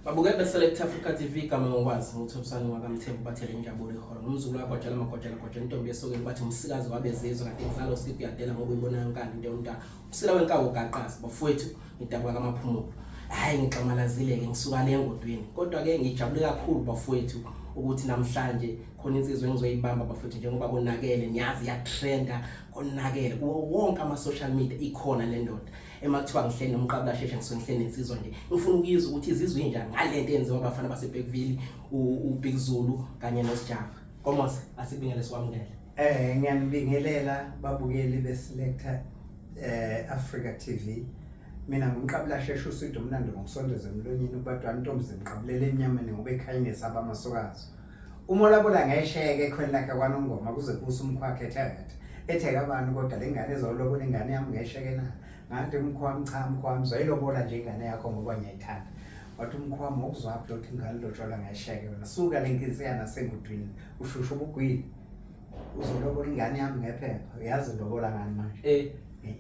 Babukela beSelect Africa TV kama ngokwazi ngothobisana wakamthembu bathele injabulo eholo ngumzulu wabhodlela amagojela intombi esokeni bathi umsikazi wabezizwe kade ngizalo siphi yadela ngoba ibona yonkana into yomntana usila wenkawu gaqasi bafowethu ngidabula kamaphumulo hayi ngixamalazile ke ngisuka le ngodweni kodwa ke ngijabule kakhulu bafowethu ukuthi namhlanje khona insizwe engizoyibamba bafowethu njengoba konakele niyazi ya trenda konakele kuwo wonke ama social media ikhona le ndoda emakuthiwa ngihleli noMqabulasheshe ngisongihleli nensizwa nje ngifuna ukuyizwa ukuthi izizwe injani ngalento enziwa abafana baseBigZulu uBigZulu kanye noSjava komose asibingele sikwamukele ngiyanibingelela babukeli beSelect Africa TV mina ngumqabulasheshe uSido mnandi ngokusondeza emlonyeni ubadwana intombi zemqabulele eminyameni ngoba ekhayini saba amasokazi umola bola ngesheke khona lakhe kwaNongoma kuze kusa umkhwakhe ethe abantu kodwa lengane ezolobola ingane yami ngesheke na ngathi umkhwami cha umkhwami zoyilobola nje ingane yakho ngoba ngiyayithanda wathi umkhwami ukuzwaphi lokho ingane lotshola ngesheke wena suka lenkisiyana sengudwini ushushu ubugwili uzolobola ingane yami ngephepha uyazi lobola ngani manje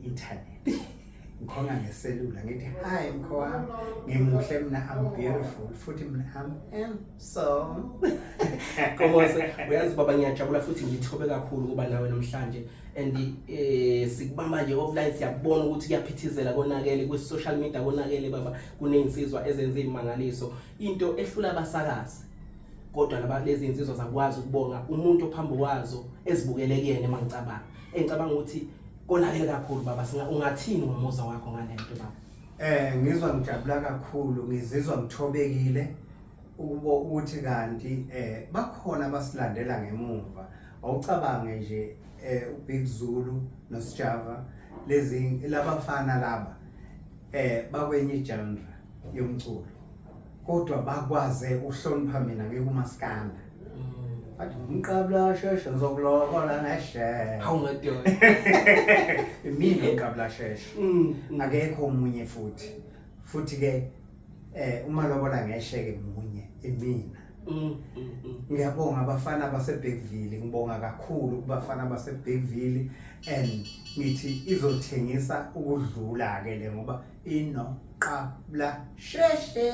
internet ngikhona ngeselula ngithi hi mkhwami ngimuhle mina I'm beautiful futhi mina I'm handsome komose uyazi baba ngiyajabula futhi ngithobe kakhulu kuba nawe namhlanje and sikubamba nje offline siyabona ukuthi kuyaphithizela konakele ku social media konakele baba kunezinsizwa ezenze imangaliso into ehlula abasakazi kodwa laba lezi insizwa zakwazi ukubonga umuntu ophambi kwazo ezibukele kuyena emangicabanga engicabanga ukuthi konakele kakhulu baba ungathini ngomuza wakho ngalento baba ngizwa ngijabula kakhulu ngizizwa ngithobekile ukuthi kanti bakhona basilandela ngemuva awucabange nje uBigZulu noSjava lezi labafana laba bakwenye genre yomculo kodwa bakwaze uhlonipha mina ngikumaskanda athi Mqabulasheshe ngizokulobola ngeshe awungadoda mina Mqabulasheshe akekho umunye futhi ke uma lobola ngeshe ke munye emina ngiyabonga abafana baseBigZulu ngibonga kakhulu kubafana baseBigZulu and ngithi izothengisa ukudlula ke le ngoba inoMqabulasheshe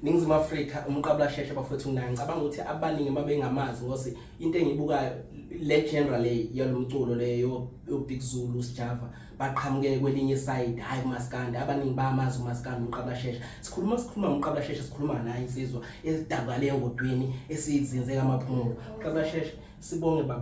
Ningizimu Afrika uMqabulasheshe bafethu naye ngicabanga ukuthi abaningi mabengamazi ngosi into engibukayo le genre le yalomculo leyo yoBigZulu uSjava baqhamuke kwelinye side hayi uMaskandi abaningi bayamazi uMaskandi uMqabulasheshe sikhuluma uMqabulasheshe sikhuluma naye insizwa esidabale ngodweni esizinze kamaphumulo uMqabulasheshe sibonge baba